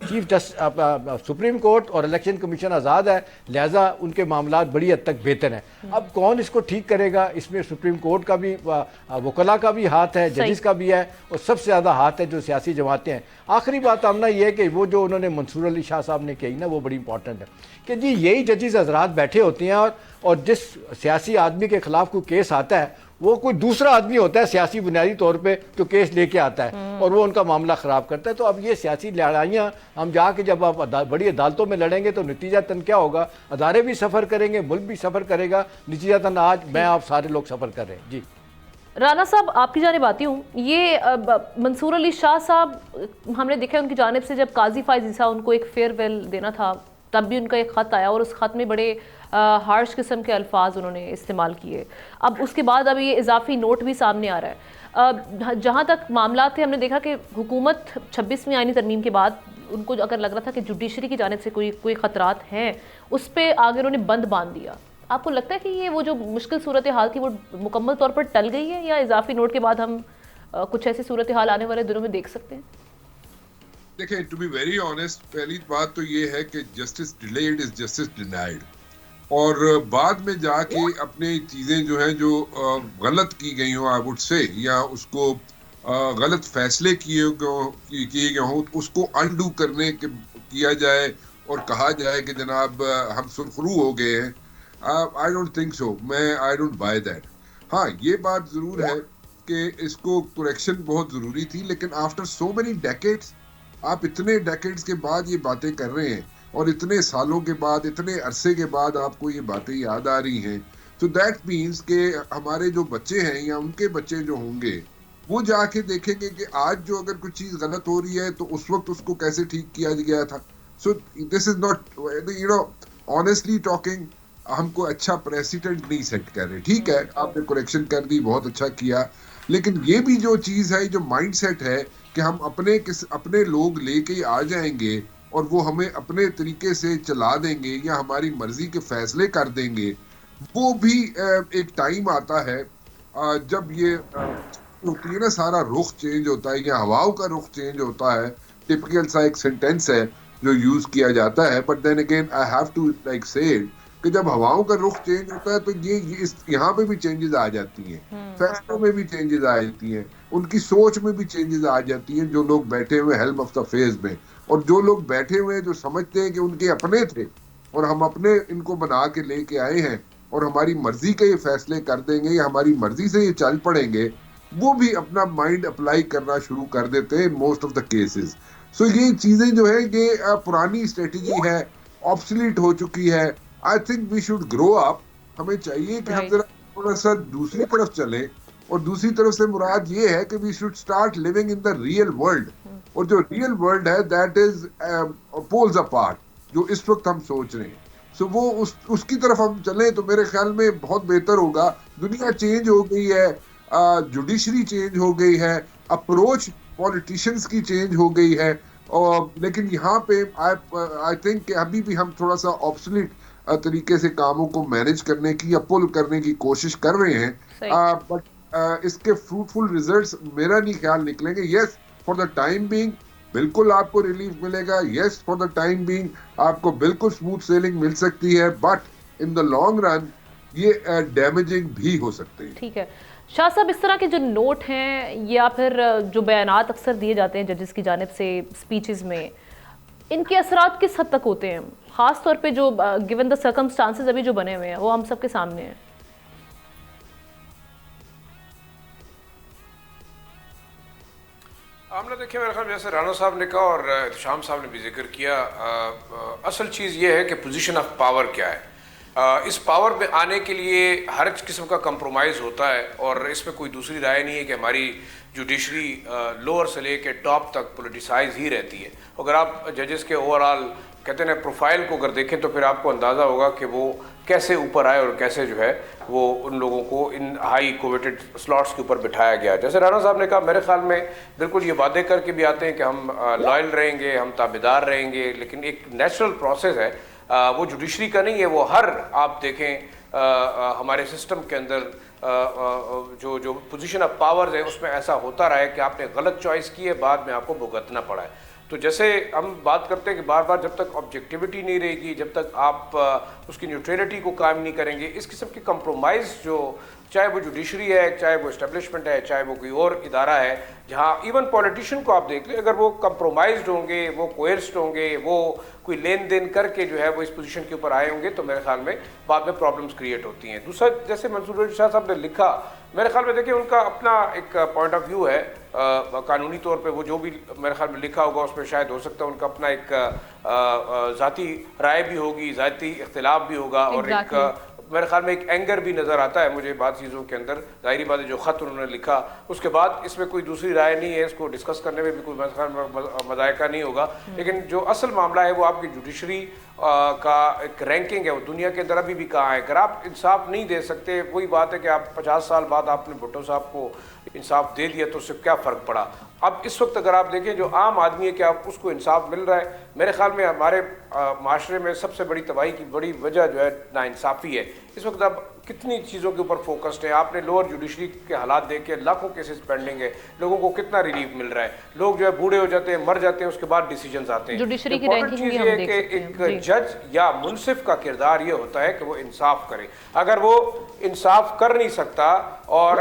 Chief supreme court اور election commission آزاد ہے، لہٰذا ان کے معاملات بڑی حد تک بہتر ہیں. اب کون اس کو ٹھیک کرے گا، اس میں سپریم کورٹ کا بھی، وکلاء کا بھی ہاتھ ہے، ججز کا بھی ہے، اور سب سے زیادہ ہاتھ ہے جو سیاسی جماعتیں ہیں. آخری بات آمنہ یہ ہے کہ وہ جو انہوں نے منصور علی شاہ صاحب نے کہی نا، وہ بڑی امپورٹنٹ ہے کہ جی یہی ججز حضرات بیٹھے ہوتے ہیں اور جس سیاسی آدمی کے خلاف کوئی کیس آتا ہے وہ کوئی دوسرا آدمی ہوتا ہے سیاسی بنیادی طور پہ جو کیس لے کے آتا ہے اور وہ ان کا معاملہ خراب کرتا ہے. تو اب یہ سیاسی لڑائیاں ہم جا کے جب آپ بڑی عدالتوں میں لڑیں گے تو نتیجتاً کیا ہوگا، ادارے بھی سفر کریں گے، ملک بھی سفر کرے گا. نتیجتاً آج میں آپ سارے لوگ سفر کر رہے ہیں. جی رانا صاحب آپ کی جانب آتی ہوں. یہ منصور علی شاہ صاحب ہم نے دیکھا ان کی جانب سے جب قاضی فائز عیسیٰ ان کو ایک فیئر ویل دینا تھا تب بھی ان کا ایک خط آیا اور اس خط میں بڑے ہارش قسم کے الفاظ انہوں نے استعمال کیے. اب اس کے بعد اب یہ اضافی نوٹ بھی سامنے آ رہا ہے. جہاں تک معاملات تھے ہم نے دیکھا کہ حکومت 26ویں آئینی ترمیم کے بعد ان کو اگر لگ رہا تھا کہ جوڈیشری کی جانب سے کوئی خطرات ہیں اس پہ آگے انہوں نے بند باندھ دیا. آپ کو لگتا ہے کہ یہ وہ جو مشکل صورتحال تھی وہ مکمل طور پر ٹل گئی ہے یا اضافی نوٹ کے بعد ہم کچھ ایسی صورتحال آنے والے دنوں میں دیکھ سکتے ہیں؟ دیکھیں ٹو بی ویری آنیسٹ، پہلی بات تو یہ ہے کہ justice delayed is justice denied, اور بعد میں جا کے اپنے چیزیں جو ہیں جو غلط کی گئی ہوں آئی وڈ سے، یا اس کو غلط فیصلے کیے گئے ہوں اس کو انڈو کرنے کیا جائے اور کہا جائے کہ جناب ہم سرخرو ہو گئے ہیں. I don't think so. I don't buy that. ہاں یہ بات ضرور ہے کہ اس کو کریکشن بہت ضروری تھی، لیکن آفٹر سو مینی ڈیکیڈز، آپ اتنے ڈیکیڈز کے بعد یہ باتیں کر رہے ہیں اور اتنے سالوں کے بعد، اتنے عرصے کے بعد آپ کو یہ باتیں یاد آ رہی ہیں، تو دیٹ مینس کہ ہمارے جو بچے ہیں یا ان کے بچے جو ہوں گے وہ جا کے دیکھیں گے کہ آج جو اگر کوئی چیز غلط ہو رہی ہے تو اس وقت اس کو کیسے ٹھیک کیا گیا تھا. سو دس از ناٹ آنیسٹلی ٹاکنگ، ہم کو اچھا پریسیڈنٹ نہیں سیٹ کر رہے. ٹھیک ہے آپ نے کریکشن کر دی، بہت اچھا کیا، لیکن یہ بھی جو چیز ہے، جو مائنڈ سیٹ ہے کہ ہم اپنے لوگ لے کے آ جائیں گے اور وہ ہمیں اپنے طریقے سے چلا دیں گے یا ہماری مرضی کے فیصلے کر دیں گے، وہ بھی ایک ٹائم آتا ہے جب یہ ہوتی ہے نا، سارا رخ چینج ہوتا ہے یا ہواؤں کا رخ چینج ہوتا ہے. ٹپیکل سا ایک سینٹینس ہے جو یوز کیا جاتا ہے، but then again I have to like سے کہ جب ہواؤں کا رخ چینج ہوتا ہے تو یہاں پہ بھی چینجز آ جاتی ہیں، فیصلوں میں بھی چینجز آ جاتی ہیں، ان کی سوچ میں بھی چینجز آ جاتی ہیں. جو لوگ بیٹھے ہوئے ہیلم آف دا فیز میں، اور جو لوگ بیٹھے ہوئے جو سمجھتے ہیں کہ ان کے اپنے تھے اور ہم اپنے ان کو بنا کے لے کے آئے ہیں اور ہماری مرضی کے یہ فیصلے کر دیں گے یا ہماری مرضی سے یہ چل پڑیں گے، وہ بھی اپنا مائنڈ اپلائی کرنا شروع کر دیتے ہیں موسٹ آف دا کیسز. سو یہ چیزیں جو ہے یہ پرانی اسٹریٹجی ہے، آبسلیٹ ہو چکی ہے. I think we should grow up. ہمیں چاہیے کہ ہم ذرا تھوڑا سا دوسری طرف چلیں، اور دوسری طرف سے مراد یہ ہے کہ we should start living in the real world. اور جو real world ہے that is poles apart، جو اس وقت ہم سوچ رہے ہیں. سو وہ اس کی طرف ہم چلیں تو میرے خیال میں بہت بہتر ہوگا. دنیا چینج ہو گئی ہے، جوڈیشری چینج ہو گئی ہے، اپروچ پولیٹیشنز کی چینج ہو گئی ہے، لیکن یہاں پہ آئی تھنک کہ ابھی بھی ہم تھوڑا سا آبسلیٹ طریقے سے کاموں کو مینج کرنے کی یا پل کرنے کی کوشش کر رہے ہیں. بٹ اس کے فروٹفل ریزلٹس میرا نہیں خیال نکلیں گے. Yes for the time being بالکل آپ کو ریلیف ملے گا، yes for the time being آپ کو بالکل اسموتھ سیلنگ مل سکتی ہے، but in the long run یہ ڈیمیجنگ بھی ہو سکتے ہیں. ٹھیک ہے شاہ صاحب، اس طرح کے جو نوٹ ہیں یا پھر جو بیانات اکثر دیے جاتے ہیں ججز کی جانب سے اسپیچز میں، ان کے اثرات کس حد تک ہوتے ہیں، خاص طور پہ جو گیون دا سرکمسٹانسز ابھی جو بنے ہوئے ہیں وہ ہم سب کے سامنے ہیں؟ عاملہ دیکھیں میرے خیال جیسے رانا صاحب نے کہا اور احتشام صاحب نے بھی ذکر کیا، اصل چیز یہ ہے کہ پوزیشن آف پاور کیا ہے. اس پاور پہ آنے کے لیے ہر قسم کا کمپرومائز ہوتا ہے، اور اس میں کوئی دوسری رائے نہیں ہے کہ ہماری جوڈیشری لوور سے لے کے ٹاپ تک پولیٹیسائز ہی رہتی ہے. اگر آپ ججز کے اوور آل کہتے ہیں پروفائل کو اگر دیکھیں تو پھر آپ کو اندازہ ہوگا کہ وہ کیسے اوپر آئے اور کیسے جو ہے وہ ان لوگوں کو ان ہائی کوویٹڈ سلاٹس کے اوپر بٹھایا گیا. جیسے رانا صاحب نے کہا میرے خیال میں بالکل یہ وعدے کر کے بھی آتے ہیں کہ ہم لائل رہیں گے، ہم تابعدار رہیں گے، لیکن ایک نیچرل پروسیس ہے، وہ جوڈیشری کا نہیں ہے. وہ ہر آپ دیکھیں ہمارے سسٹم کے اندر جو پوزیشن آف پاورز ہے اس میں ایسا ہوتا رہا ہے کہ آپ نے غلط چوائس کی ہے، بعد میں آپ کو بھگتنا پڑا ہے. تو جیسے ہم بات کرتے ہیں کہ بار بار جب تک آبجیکٹیوٹی نہیں رہے گی، جب تک آپ اس کی نیوٹریلٹی کو قائم نہیں کریں گے، اس قسم کی کمپرومائز جو چاہے وہ جوڈیشری ہے، چاہے وہ اسٹیبلشمنٹ ہے، چاہے وہ کوئی اور ادارہ ہے، جہاں ایون پولیٹیشین کو آپ دیکھ لیں، اگر وہ کمپرومائزڈ ہوں گے، وہ کوئرسڈ ہوں گے، وہ کوئی لین دین کر کے جو ہے وہ اس پوزیشن کے اوپر آئے ہوں گے، تو میرے خیال میں بعد میں پرابلمس کریٹ ہوتی ہیں۔ دوسرا، جیسے منصور علی شاہ صاحب نے لکھا، میرے خیال میں دیکھیں ان کا اپنا ایک پوائنٹ آف ویو ہے، قانونی طور پہ وہ جو بھی میرے خیال میں لکھا ہوگا اس میں شاید ہو سکتا ہے ان کا اپنا ایک ذاتی رائے بھی ہوگی، ذاتی اختلاف بھی ہوگا، اور ایک میرے خیال میں ایک اینگر بھی نظر آتا ہے مجھے بعض چیزوں کے اندر۔ ظاہری بات ہے جو خط انہوں نے لکھا اس کے بعد اس میں کوئی دوسری رائے نہیں ہے، اس کو ڈسکس کرنے میں بھی کوئی میرے خیال میں مذائقہ نہیں ہوگا، لیکن جو اصل معاملہ ہے وہ آپ کی جوڈیشری کا ایک رینکنگ ہے، وہ دنیا کے اندر ابھی بھی کہاں ہے۔ اگر آپ انصاف نہیں دے سکتے، وہی بات ہے کہ آپ 50 سال بعد آپ نے بھٹو صاحب کو انصاف دے دیا تو اس سے کیا فرق پڑا؟ اب اس وقت اگر آپ دیکھیں جو عام آدمی ہے کیا اس کو انصاف مل رہا ہے؟ میرے خیال میں ہمارے معاشرے میں سب سے بڑی تباہی کی بڑی وجہ جو ہے ناانصافی ہے۔ اس وقت اب کتنی چیزوں کے اوپر فوکسڈ ہے، آپ نے لوور جوڈیشری کے حالات دیکھے، لاکھوں کیسز پینڈنگ ہے، لوگوں کو کتنا ریلیف مل رہا ہے، لوگ جو ہے بوڑھے ہو جاتے ہیں، مر جاتے ہیں، اس کے بعد ڈیسیجنز آتے ہیں۔ جوڈیشری کی امپورٹنٹ رینکنگ چیز بھی یہ ہم ہے دیکھ کہ سکتے ہیں ایک جج یا منصف کا کردار یہ ہوتا ہے کہ وہ انصاف کرے۔ اگر وہ انصاف کر نہیں سکتا اور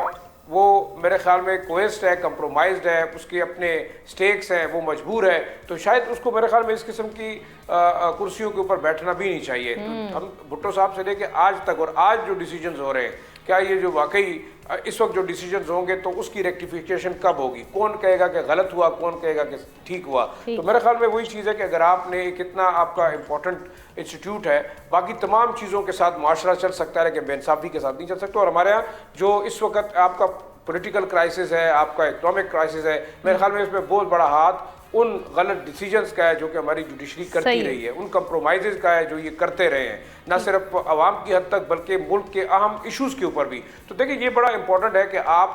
وہ میرے خیال میں کوئسٹ ہے، کمپرومائزڈ ہے، اس کے اپنے سٹیکس ہیں، وہ مجبور ہے، تو شاید اس کو میرے خیال میں اس قسم کی کرسیوں کے اوپر بیٹھنا بھی نہیں چاہیے۔ ہم بھٹو صاحب سے لے کے آج تک، اور آج جو ڈیسیجنز ہو رہے ہیں، کیا یہ جو واقعی اس وقت جو ڈیسیجنز ہوں گے تو اس کی ریکٹیفیکیشن کب ہوگی؟ کون کہے گا کہ غلط ہوا، کون کہے گا کہ ٹھیک ہوا؟ تو میرے خیال میں وہی چیز ہے کہ اگر آپ نے ایک اتنا آپ کا امپورٹنٹ انسٹیٹیوٹ ہے، باقی تمام چیزوں کے ساتھ معاشرہ چل سکتا ہے لیکن بے انصافی کے ساتھ نہیں چل سکتا۔ اور ہمارے یہاں جو اس وقت آپ کا پولیٹیکل کرائسس ہے، آپ کا اکنامک کرائسس ہے، میرے خیال میں اس میں بہت بڑا ہاتھ ان غلط ڈیسیجنز کا ہے جو کہ ہماری جوڈیشری کرتی رہی ہے، ان کمپرومائزز کا ہے جو یہ کرتے رہے ہیں، نہ صرف عوام کی حد تک بلکہ ملک کے اہم ایشوز کے اوپر بھی۔ تو دیکھیں یہ بڑا امپورٹنٹ ہے کہ آپ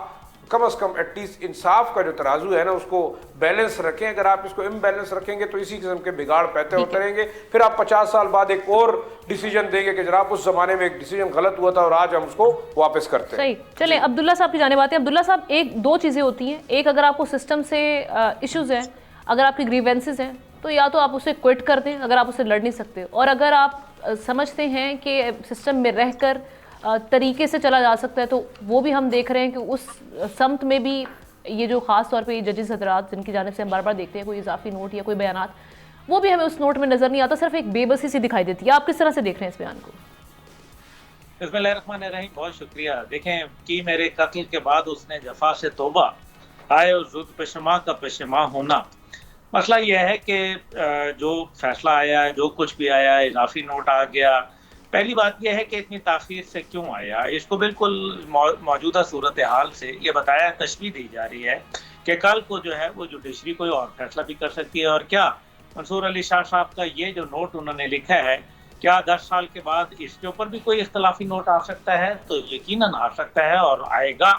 کم از کم ایٹ لیسٹ انصاف کا جو ترازو ہے نا اس کو بیلنس رکھیں۔ اگر آپ اس کو امبیلنس رکھیں گے تو اسی قسم کے بگاڑ پیدا ہوتے رہیں گے، پھر آپ 50 سال بعد ایک اور ڈیسیجن دیں گے کہ جناب اس زمانے میں ایک ڈیسیجن غلط ہوا تھا اور آج ہم اس کو واپس کرتے ہیں۔ صحیح۔ چلیں عبداللہ صاحب کی جانب آتے ہیں۔ عبداللہ صاحب، ایک دو چیزیں ہوتی ہیں، ایک اگر آپ کو سسٹم سے ایشوز ہیں، اگر آپ کی گریوینسز ہیں تو یا تو آپ اسے کوئٹ کر دیں اگر آپ اسے لڑ نہیں سکتے، اور اگر آپ سمجھتے ہیں کہ سسٹم میں رہ کر طریقے سے چلا جا سکتا ہے تو وہ بھی ہم دیکھ رہے ہیں کہ اس سمت میں بھی یہ جو خاص طور پہ یہ ججز حضرات جن کی جانب سے ہم بار بار دیکھتے ہیں کوئی اضافی نوٹ یا کوئی بیانات، وہ بھی ہمیں اس نوٹ میں نظر نہیں آتا، صرف ایک بے بسی سی دکھائی دیتی ہے۔ آپ کس طرح سے دیکھ رہے ہیں اس بیان کو؟ بسم اللہ الرحمن الرحیم، بہت شکریہ۔ دیکھیں کہ میرے قتل کے بعد اس نے جفا سے توبہ، آئے اور زود پشما کا پشما ہونا۔ مسئلہ یہ ہے کہ جو فیصلہ آیا ہے، جو کچھ بھی آیا ہے، اضافی نوٹ آ گیا، پہلی بات یہ ہے کہ اتنی تاخیر سے کیوں آیا؟ اس کو بالکل موجودہ صورتحال سے یہ بتایا، تشبیہ دی جا رہی ہے کہ کل کو جو ہے وہ جوڈیشری کوئی اور فیصلہ بھی کر سکتی ہے۔ اور کیا منصور علی شاہ صاحب کا یہ جو نوٹ انہوں نے لکھا ہے، کیا 10 سال کے بعد اس کے اوپر بھی کوئی اختلافی نوٹ آ سکتا ہے؟ تو یقیناً آ سکتا ہے اور آئے گا۔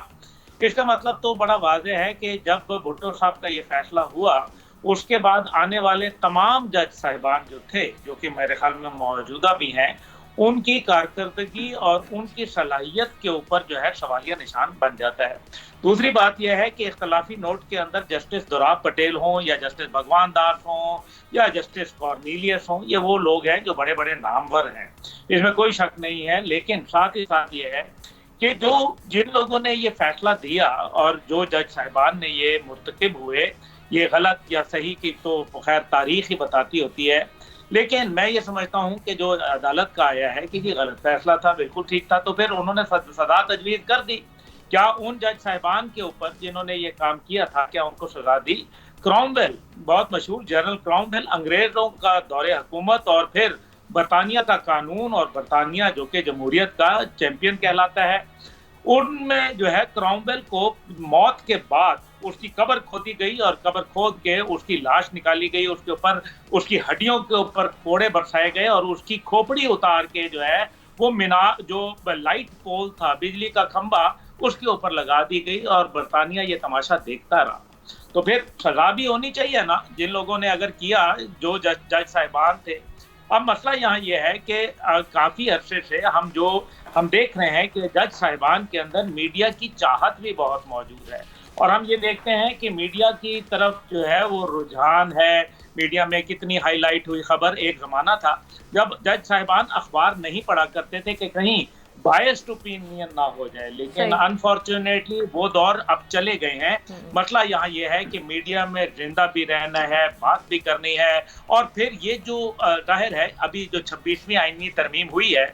اس کا مطلب تو بڑا واضح ہے کہ جب بھٹو صاحب کا یہ فیصلہ ہوا، اس کے بعد آنے والے تمام جج صاحبان جو تھے، جو کہ میرے خیال میں موجودہ بھی ہیں، ان کی کارکردگی اور ان کی صلاحیت کے اوپر جو ہے سوالیہ نشان بن جاتا ہے۔ دوسری بات یہ ہے کہ اختلافی نوٹ کے اندر جسٹس دوراب پٹیل ہوں یا جسٹس بھگوان داس ہوں یا جسٹس کارنیلیس ہوں، یہ وہ لوگ ہیں جو بڑے بڑے نامور ہیں، اس میں کوئی شک نہیں ہے۔ لیکن ساتھ ہی ساتھ یہ ہے کہ جن لوگوں نے یہ فیصلہ دیا اور جو جج صاحبان نے یہ مرتکب ہوئے، یہ غلط یا صحیح کی تو خیر تاریخ ہی بتاتی ہوتی ہے، لیکن میں یہ سمجھتا ہوں کہ جو عدالت کا آیا ہے کہ یہ غلط فیصلہ تھا، بالکل ٹھیک تھا، تو پھر انہوں نے سزا تجویز کر دی۔ کیا ان جج صاحبان کے اوپر جنہوں نے یہ کام کیا تھا کیا ان کو سزا دی؟ کرومویل، بہت مشہور جنرل کرومویل، انگریزوں کا دور حکومت اور پھر برطانیہ کا قانون اور برطانیہ جو کہ جمہوریت کا چیمپئن کہلاتا ہے، ان میں جو ہے کرومویل کو موت کے بعد اس کی قبر کھودی گئی اور قبر کھود کے اس کی لاش نکالی گئی، اس کے اوپر اس کی ہڈیوں کے اوپر کوڑے برسائے گئے اور اس کی کھوپڑی اتار کے جو ہے وہ جو لائٹ پول تھا، بجلی کا کھمبا، اس کے اوپر لگا دی گئی اور برطانیہ یہ تماشا دیکھتا رہا۔ تو پھر سزا بھی ہونی چاہیے نا جن لوگوں نے اگر کیا، جو جج صاحبان تھے۔ اب مسئلہ یہاں یہ ہے کہ کافی عرصے سے ہم دیکھ رہے ہیں کہ جج صاحبان کے اندر میڈیا کی چاہت بھی بہت موجود ہے، اور ہم یہ دیکھتے ہیں کہ میڈیا کی طرف جو ہے وہ رجحان ہے، میڈیا میں کتنی ہائی لائٹ ہوئی خبر. ایک زمانہ تھا جب جج صاحبان اخبار نہیں پڑھا کرتے تھے کہ کہیں بائسڈ اوپینین نہ ہو جائے، لیکن انفارچونیٹلی وہ دور اب چلے گئے ہیں. مسئلہ یہاں یہ ہے کہ میڈیا میں زندہ بھی رہنا ہے، بات بھی کرنی ہے، اور پھر یہ جو ظاہر ہے ابھی جو 26ویں آئینی ترمیم ہوئی ہے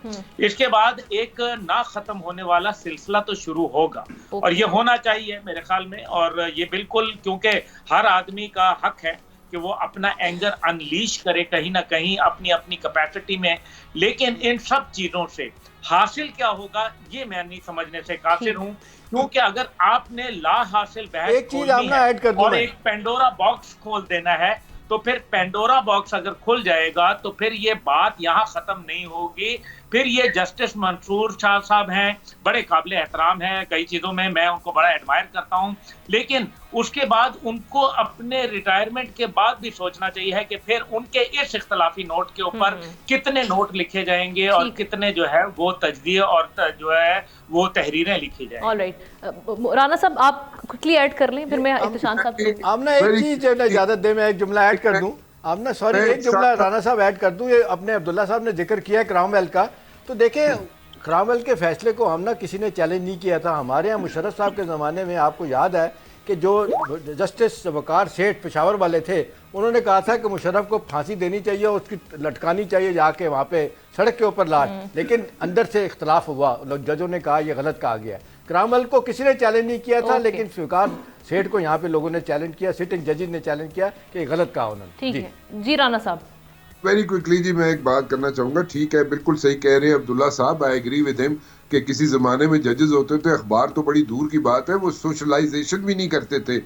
اس کے بعد ایک نہ ختم ہونے والا سلسلہ تو شروع ہوگا، اور یہ ہونا چاہیے میرے خیال میں. اور یہ بالکل، کیونکہ ہر آدمی کا حق ہے کہ وہ اپنا اینگر انلیش کرے کہیں نہ کہیں اپنی اپنی کیپیسٹی میں، لیکن ان سب چیزوں سے حاصل کیا ہوگا یہ میں نہیں سمجھنے سے قاصر ہوں. کیونکہ اگر آپ نے لا حاصل بحث کھولنی ہے اور ایک پینڈورا باکس کھول دینا ہے، تو پھر پینڈورا باکس اگر کھل جائے گا تو پھر یہ بات یہاں ختم نہیں ہوگی. پھر یہ جسٹس منصور شاہ صاحب ہیں، بڑے قابل احترام ہیں کئی چیزوں میں ان کو بڑا ایڈمائر کرتا ہوں، لیکن اس کے بعد ان کو اپنے ریٹائرمنٹ کے بعد بھی سوچنا چاہیے کہ پھر ان کے اس اختلافی نوٹ کے اوپر کتنے نوٹ لکھے جائیں گے اور کتنے جو ہے وہ تجزیے اور جو ہے وہ تحریریں لکھی جائیں. آلرائٹ، رانا صاحب آپ کوئکلی ایڈ کر لیں، پھر میں احتشام صاحب سے. آمنہ ایک چیز جو اجازت دے میں ایک جملہ ایڈ کر دوں. آمنہ سوری، ایک جملہ رانا صاحب ایڈ کر دوں. یہ اپنے عبداللہ صاحب نے ذکر کیا کرام ویل کا، تو دیکھیں کرام ویل کے فیصلے کو آمنہ کسی نے چیلنج نہیں کیا تھا. ہمارے یہاں مشرف صاحب کے زمانے میں آپ کو یاد ہے کہ جو جسٹس وقار سیٹھ پشاور والے تھے انہوں نے کہا تھا کہ مشرف کو پھانسی دینی چاہیے اور اس کی لٹکانی چاہیے جا کے وہاں پہ سڑک کے اوپر لاش، لیکن اندر سے اختلاف ہوا، ججوں نے کہا یہ غلط کہا گیا ہے. کرام ویل کو کسی نے چیلنج نہیں کیا تھا، لیکن وقار سیٹھ کو یہاں پہ لوگوں نے چیلنج کیا، سٹنگ ججز نے چیلنج کیا کہ یہ غلط کہا انہوں نے. ٹھیک ہے جی رانا صاحب. ویری کوئکلی جی میں ایک بات کرنا چاہوں گا. ٹھیک ہے، بالکل صحیح کہہ رہے ہیں عبداللہ صاحب، آئی ایگری ود ہم کہ کسی زمانے میں ججز ہوتے تھے، اخبار تو بڑی دور کی بات ہے، وہ سوشلائزیشن بھی نہیں کرتے تھے،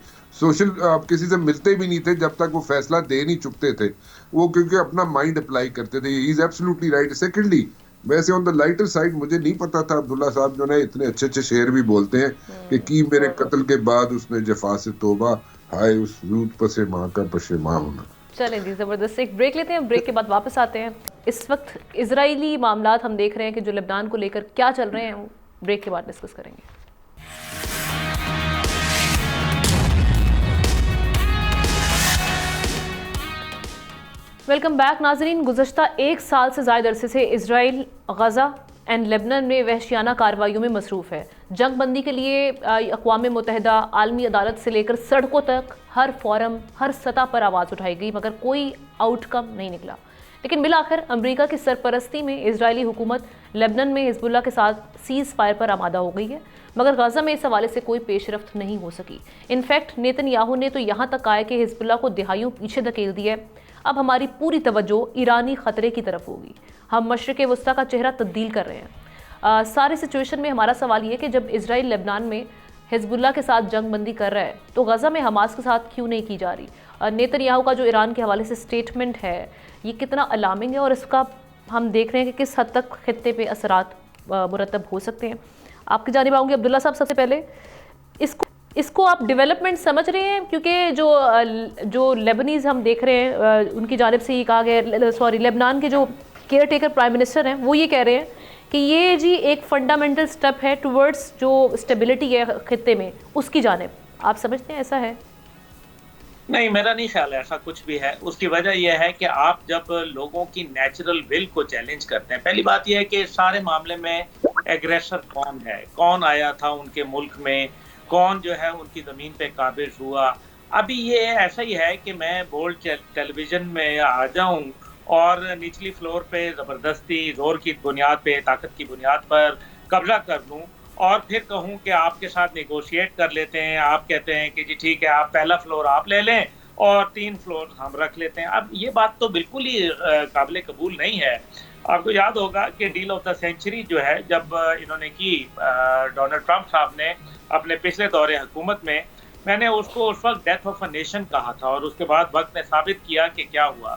آپ کسی سے ملتے بھی نہیں تھے جب تک وہ فیصلہ دے نہیں چکتے تھے، وہ کیونکہ اپنا مائنڈ اپلائی کرتے تھے. ہی از ایبسولوٹلی رائٹ. سیکنڈلی ویسے آن دا لائٹر سائڈ مجھے نہیں پتا تھا عبداللہ صاحب جو ہے اتنے اچھے اچھے شعر بھی بولتے ہیں کہ کی میرے قتل کے بعد اس نے جفا سے توبہ، ہائے اس زود پس ماں کا پشیماں ہونا. چلیں جی زبردست، ایک بریک لیتے ہیں، بریک کے بعد واپس آتے ہیں. اس وقت اسرائیلی معاملات ہم دیکھ رہے ہیں کہ جو لبنان کو لے کر کیا چل رہے ہیں، وہ بریک کے بعد ڈسکس کریں گے. ویلکم بیک ناظرین. گزشتہ ایک سال سے زائد عرصے سے اسرائیل غزہ اینڈ لبنان میں وحشیانہ کارروائیوں میں مصروف ہے. جنگ بندی کے لیے اقوام متحدہ، عالمی عدالت سے لے کر سڑکوں تک ہر فورم، ہر سطح پر آواز اٹھائی گئی، مگر کوئی آؤٹ کم نہیں نکلا. لیکن بالآخر امریکہ کی سرپرستی میں اسرائیلی حکومت لبنان میں حزب اللہ کے ساتھ سیز فائر پر آمادہ ہو گئی ہے، مگر غزہ میں اس حوالے سے کوئی پیش رفت نہیں ہو سکی. انفیکٹ نیتن یاہو نے تو یہاں تک کہا کہ حزب اللہ کو دہائیوں پیچھے دھکیل دیا ہے. اب ہماری پوری توجہ ایرانی خطرے کی طرف ہوگی. ہم مشرق وسطیٰ کا چہرہ تبدیل کر رہے ہیں. ساری سچویشن میں ہمارا سوال یہ ہے کہ جب اسرائیل لبنان میں حزب اللہ کے ساتھ جنگ بندی کر رہا ہے تو غزہ میں حماس کے ساتھ کیوں نہیں کی جا رہی؟ نیتن یاہو کا جو ایران کے حوالے سے سٹیٹمنٹ ہے یہ کتنا الارمنگ ہے، اور اس کا ہم دیکھ رہے ہیں کہ کس حد تک خطے پہ اثرات مرتب ہو سکتے ہیں. آپ کی جانب آؤں گی عبداللہ صاحب. سب سے پہلے اس کو آپ ڈیولپمنٹ سمجھ رہے ہیں؟ کیونکہ جو لیبنیز ہم دیکھ رہے ہیں ان کی جانب سے یہ کہا گیا، لبنان کے جو کیئر ٹیکر پرائم منسٹر ہیں وہ یہ کہہ رہے ہیں کہ یہ جی ایک فنڈامنٹل سٹیپ ہے ٹورڈز جو اسٹیبلٹی ہے خطے میں، اس کی جانب. آپ سمجھتے ہیں ایسا ہے؟ نہیں، میرا نہیں خیال ہے ایسا کچھ بھی ہے. اس کی وجہ یہ ہے کہ آپ جب لوگوں کی نیچرل ول کو چیلنج کرتے ہیں، پہلی بات یہ ہے کہ سارے معاملے میں ایگریسر کون ہے، کون آیا تھا ان کے ملک میں، کون جو ہے ان کی زمین پہ قابض ہوا. ابھی یہ ایسا ہی ہے کہ میں بولڈ ٹیلی ویژن میں آ جاؤں اور نچلی فلور پہ زبردستی زور کی بنیاد پہ، طاقت کی بنیاد پر قبضہ کر لوں اور پھر کہوں کہ آپ کے ساتھ نیگوشیٹ کر لیتے ہیں. آپ کہتے ہیں کہ جی ٹھیک ہے، آپ پہلا فلور آپ لے لیں اور 3 فلور ہم رکھ لیتے ہیں. اب یہ بات تو بالکل ہی قابل قبول نہیں ہے. آپ کو یاد ہوگا کہ ڈیل آف دا سینچری جو ہے جب انہوں نے کی ڈونلڈ ٹرمپ صاحب نے اپنے پچھلے دور حکومت میں نے اس کو اس وقت ڈیتھ آف اے نیشن کہا تھا، اور اس کے بعد وقت نے ثابت کیا کہ کیا ہوا.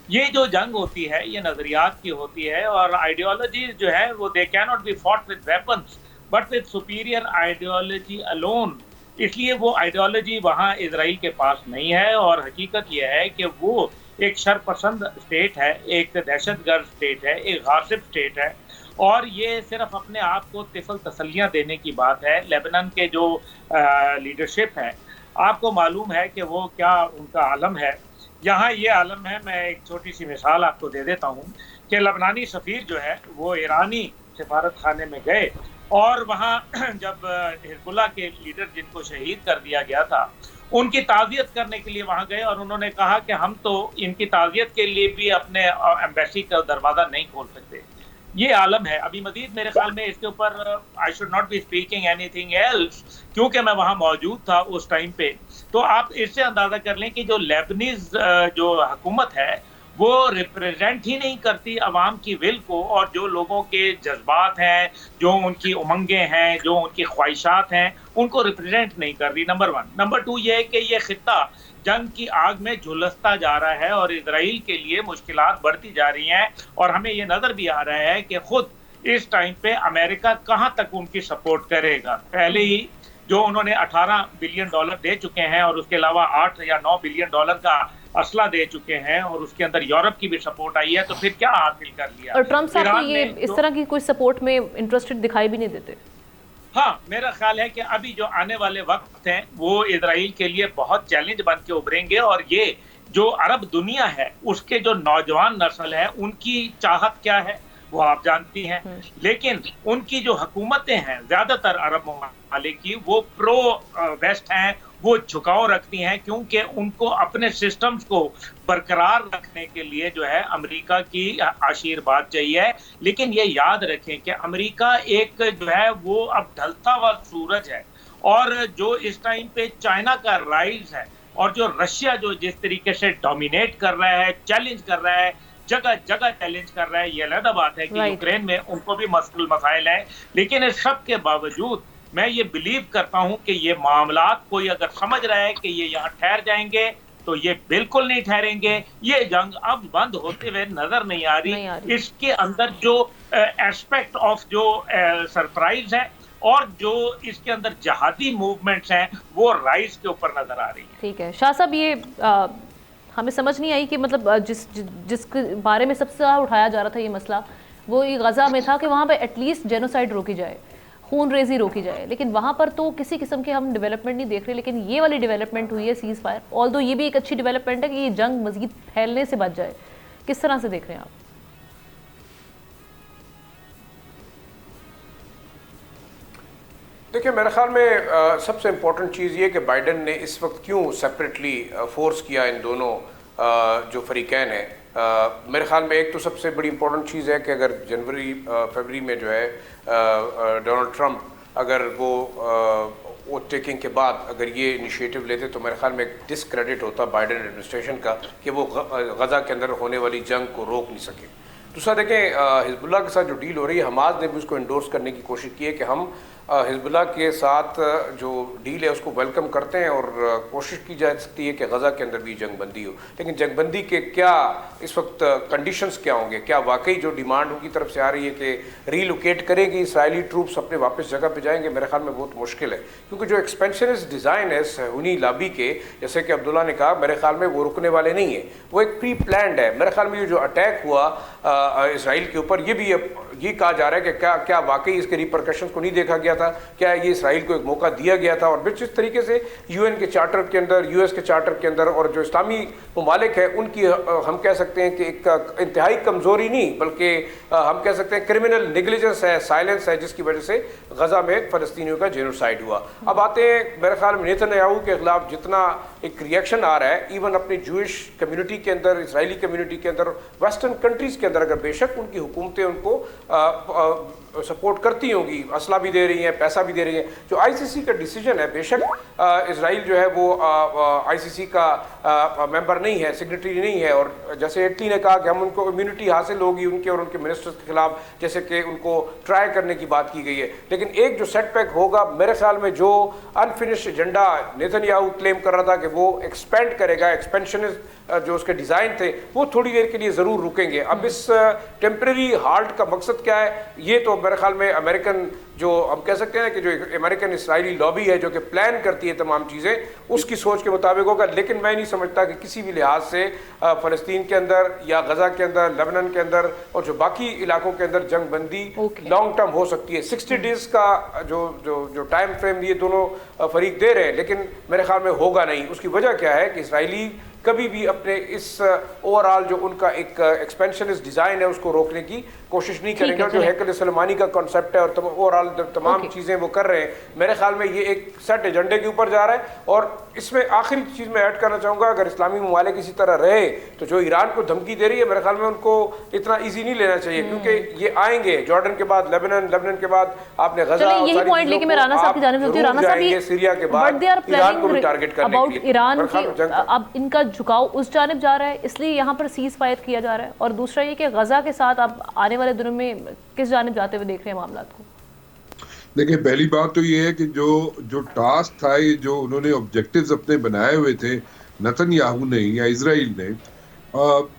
یہ جو جنگ ہوتی ہے یہ نظریات کی ہوتی ہے، اور آئیڈیالوجیز جو ہے وہ they can not be fought with weapons but with superior ideology alone. اس لیے وہ آئیڈیالوجی وہاں اسرائیل کے پاس نہیں ہے، اور حقیقت یہ ہے کہ وہ ایک شرپسند اسٹیٹ ہے، ایک دہشت گرد اسٹیٹ ہے، ایک غاصب اسٹیٹ ہے، اور یہ صرف اپنے آپ کو طفل تسلیاں دینے کی بات ہے۔ لیبنان کے جو لیڈرشپ ہے، آپ کو معلوم ہے کہ وہ کیا ان کا عالم ہے۔ یہاں یہ عالم ہے، میں ایک چھوٹی سی مثال آپ کو دے دیتا ہوں کہ لبنانی سفیر جو ہے وہ ایرانی سفارت خانے میں گئے، اور وہاں جب حزب اللہ کے لیڈر جن کو شہید کر دیا گیا تھا ان کی تعزیت کرنے کے لیے وہاں گئے، اور انہوں نے کہا کہ ہم تو ان کی تعزیت کے لیے بھی اپنے ایمبیسی کا دروازہ نہیں کھول سکتے۔ یہ عالم ہے۔ ابھی مزید میرے خیال میں اس کے اوپر I should not be speaking anything else, کیونکہ میں وہاں موجود تھا اس ٹائم پہ۔ تو آپ اس سے اندازہ کر لیں کہ جو لیبنیز جو حکومت ہے وہ ریپریزنٹ ہی نہیں کرتی عوام کی ول کو، اور جو لوگوں کے جذبات ہیں، جو ان کی امنگیں ہیں، جو ان کی خواہشات ہیں، ان کو ریپریزنٹ نہیں کر رہی، نمبر 1۔ نمبر 2 یہ ہے کہ یہ خطہ جنگ کی آگ میں جھلستا جا رہا ہے، اور اسرائیل کے لیے مشکلات بڑھتی جا رہی ہیں، اور ہمیں یہ نظر بھی آ رہا ہے کہ خود اس ٹائم پہ امریکہ کہاں تک ان کی سپورٹ کرے گا۔ پہلے ہی جو انہوں نے $18 بلین دے چکے ہیں، اور اس کے علاوہ $8 یا $9 بلین کا اسلحہ دے چکے ہیں، اور اس کے اندر یورپ کی بھی سپورٹ آئی ہے، تو پھر کیا حاصل کر لیا؟ اور ٹرمپ صاحب کو یہ اس طرح کی کوئی سپورٹ میں انٹرسٹڈ دکھائی بھی نہیں دیتے۔ ہاں، میرا خیال ہے کہ ابھی جو آنے والے وقت ہیں وہ اسرائیل کے لیے بہت چیلنج بن کے ابھریں گے، اور یہ جو عرب دنیا ہے اس کے جو نوجوان نسل ہے ان کی چاہت کیا ہے وہ آپ جانتی ہیں، لیکن ان کی جو حکومتیں ہیں زیادہ تر عرب ممالک کی وہ پرو ویسٹ ہیں، وہ جھکاؤ رکھتی ہیں، کیونکہ ان کو اپنے سسٹمز کو برقرار رکھنے کے لیے جو ہے امریکہ کی آشیرواد چاہیے۔ لیکن یہ یاد رکھیں کہ امریکہ ایک جو ہے وہ اب ڈھلتا ہوا سورج ہے، اور جو اس ٹائم پہ چائنا کا رائز ہے، اور جو رشیا جو جس طریقے سے ڈومینیٹ کر رہا ہے، چیلنج کر رہا ہے، جگہ جگہ چیلنج کر رہا ہے، یہ علیحدہ بات ہے کہ یوکرین میں ان کو بھی مسائل ہیں، لیکن اس سب کے باوجود میں یہ بلیو کرتا ہوں کہ یہ معاملات کوئی اگر سمجھ رہا ہے کہ یہ یہاں ٹھہر جائیں گے تو یہ بالکل نہیں ٹھہریں گے۔ یہ جنگ اب بند ہوتے ہوئے نظر نہیں آ رہی۔ اس کے اندر جو ایسپیکٹ آف جو سرپرائز ہے اور جو اس کے اندر جہادی موومنٹس ہیں وہ رائز کے اوپر نظر آ رہی ہیں۔ ٹھیک ہے شاہ صاحب، یہ ہمیں سمجھ نہیں آئی کہ مطلب جس کے بارے میں سب سے زیادہ اٹھایا جا رہا تھا یہ مسئلہ، وہ غزہ میں تھا کہ وہاں پہ ایٹ لیسٹ جینوسائیڈ روکی جائے، خون ریزی روکی جائے، لیکن وہاں پر تو کسی قسم کے ہم ڈیولپمنٹ نہیں دیکھ رہے۔ لیکن یہ والی ڈیولپمنٹ ہوئی ہے سیز فائر، آلدو یہ بھی ایک اچھی ڈیولپمنٹ ہے کہ یہ جنگ مزید پھیلنے سے بچ جائے۔ کس طرح سے دیکھ رہے ہیں آپ؟ دیکھیں میرے خیال میں سب سے امپورٹنٹ چیز یہ کہ بائیڈن نے اس وقت کیوں سیپریٹلی فورس کیا ان دونوں جو فریقین ہیں۔ میرے خیال میں ایک تو سب سے بڑی امپورٹنٹ چیز ہے کہ اگر فیبری میں جو ہے ڈونلڈ ٹرمپ اگر وہ ووٹ ٹیکنگ کے بعد اگر یہ انیشیٹو لیتے تو میرے خیال میں ایک ڈسکریڈٹ ہوتا بائیڈن ایڈمنسٹریشن کا کہ وہ غزہ کے اندر ہونے والی جنگ کو روک نہیں سکے۔ دوسرا دیکھیں حزب اللہ کے ساتھ جو ڈیل ہو رہی ہے، حماس نے بھی اس کو انڈورس کرنے کی کوشش کی ہے کہ ہم حزب اللہ کے ساتھ جو ڈیل ہے اس کو ویلکم کرتے ہیں، اور کوشش کی جا سکتی ہے کہ غزہ کے اندر بھی جنگ بندی ہو۔ لیکن جنگ بندی کے کیا اس وقت کنڈیشنز کیا ہوں گے؟ کیا واقعی جو ڈیمانڈ ان کی طرف سے آ رہی ہے کہ ری لوکیٹ کریں گی اسرائیلی ٹروپس اپنے واپس جگہ پہ جائیں گے؟ میرے خیال میں بہت مشکل ہے، کیونکہ جو ایکسپینشنسٹ ڈیزائن ہے صہیونی لابی کے، جیسے کہ عبداللہ نے کہا، میرے خیال میں وہ رکنے والے نہیں ہیں، وہ ایک پری پلانڈ ہے۔ میرے خیال میں یہ جو اٹیک ہوا اسرائیل کے اوپر، یہ بھی یہ کہا جا رہا ہے کہ کیا واقعی اس کے ریپرکشنز کو نہیں دیکھا گیا تھا؟ کیا یہ اسرائیل کو ایک موقع دیا گیا تھا؟ اور جس طریقے سے یو این کے چارٹر کے اندر، یو ایس کے چارٹر کے اندر، اور جو اسلامی ممالک ہیں ان کی ہم کہہ سکتے ہیں کہ ایک انتہائی کمزوری نہیں بلکہ ہم کہہ سکتے ہیں کرمنل نیگلیجنس ہے، سائلنس ہے، جس کی وجہ سے غزہ میں فلسطینیوں کا جینوسائیڈ ہوا۔ اب آتے ہیں میرے خیال میں نیتن یاہو کے خلاف جتنا ایک ریئیکشن آ رہا ہے، ایون اپنی جوئش کمیونٹی کے اندر، اسرائیلی کمیونٹی کے اندر، ویسٹرن کنٹریز کے اندر، اگر بے شک ان کی حکومتیں ان کو سپورٹ کرتی ہوں گی، اسلحہ بھی دے رہی ہیں، پیسہ بھی دے رہی ہیں، جو آئی سی سی کا ڈیسیجن ہے، بے شک اسرائیل جو ہے وہ آئی سی سی کا ممبر نہیں ہے، سگنیٹری نہیں ہے، اور جیسے اٹلی نے کہا کہ ہم ان کو امیونٹی حاصل ہوگی ان کے اور ان کے منسٹرز کے خلاف، جیسے کہ ان کو ٹرائی کرنے کی بات کی گئی ہے۔ لیکن ایک جو سیٹ بیک ہوگا میرے خیال میں، جو انفنشڈ ایجنڈا نیتن یاہو کلیم کر رہا تھا کہ وہ ایکسپینڈ کرے گا، ایکسپینشنسٹ جو اس کے ڈیزائن تھے وہ تھوڑی دیر کے لیے ضرور رکیں گے. اب اس ٹیمپریری ہالٹ کا مقصد کیا ہے, یہ تو میرے خیال میں امریکن جو ہم کہہ سکتے ہیں کہ جو امریکن اسرائیلی لابی ہے جو کہ پلان کرتی ہے تمام چیزیں, اس کی سوچ کے مطابق ہوگا. لیکن میں نہیں سمجھتا کہ کسی بھی لحاظ سے فلسطین کے اندر یا غزہ کے اندر, لیبنان کے اندر اور جو باقی علاقوں کے اندر جنگ بندی لانگ ٹرم ہو سکتی ہے. 60 ڈیز کا جو ٹائم فریم یہ دونوں فریق دے رہے ہیں, لیکن میرے خیال میں ہوگا نہیں. اس کی وجہ کیا ہے کہ اسرائیلی کبھی بھی اپنے اس اوور آل جو ان کا ایک ایکسپینشنسٹ ڈیزائن ہے اس کو روکنے کی کوشش نہیں کریں گے. اور جو ہیکل سلیمانی کا کانسیپٹ ہے اور اوور آل تمام چیزیں وہ کر رہے ہیں, میرے خیال میں یہ ایک سیٹ ایجنڈے کے اوپر جا رہا ہے. اور اس میں آخری چیز میں ایڈ کرنا چاہوں گا, اگر اسلامی ممالک اسی طرح رہے تو جو ایران کو دھمکی دے رہی ہے, میرے خیال میں ان کو اتنا ایزی نہیں لینا چاہیے, کیونکہ یہ آئیں گے جارڈن کے بعد لیبنان کے بعد آپ نے غزہ, یہی پوائنٹ لے کے میں رانا صاحب کی جانب سے ہوتی ہوں. رانا صاحب سیریا کے بعد ایران کو بھی ٹارگٹ کرنے کے لیے ایران کی اب ان کا جھکاؤ اس جانب جا رہا ہے, اس لیے یہاں پر سیز فائر کیا جا رہا ہے. اور دوسرا یہ کہ غزہ کے ساتھ اب آنے والے دنوں میں کس جانب جاتے ہوئے دیکھ رہے ہیں معاملات کو؟ دیکھیں, پہلی بات تو یہ ہے کہ جو ٹاسک تھا, یہ جو انہوں نے آبجیکٹیوز اپنے بنائے ہوئے تھے نتن یاہو نے یا اسرائیل نے,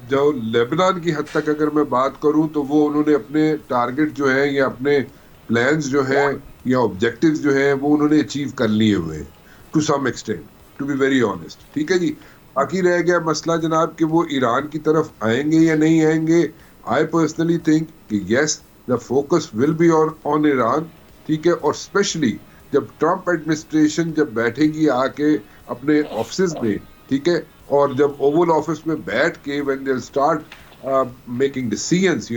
جو لیبنان کی حد تک اگر میں بات کروں تو وہ انہوں نے اپنے ٹارگٹ جو ہیں یا اپنے پلانز جو ہیں یا آبجیکٹیوز جو ہیں وہ انہوں نے اچیو کر لیے ہوئے ہیں to some extent, to be very honest. ٹھیک ہے جی, باقی رہ گیا مسئلہ جناب کہ وہ ایران کی طرف آئیں گے یا نہیں آئیں گے. آئی پرسنلی تھنک کہ yes, the focus will be on Iran. ٹھیک ہے, اور اسپیشلی جب ٹرمپ ایڈمنسٹریشن جب بیٹھے گی آ کے اپنے آفسز میں, ٹھیک ہے, اور جب اوول آفس میں بیٹھ کے when they start making decisions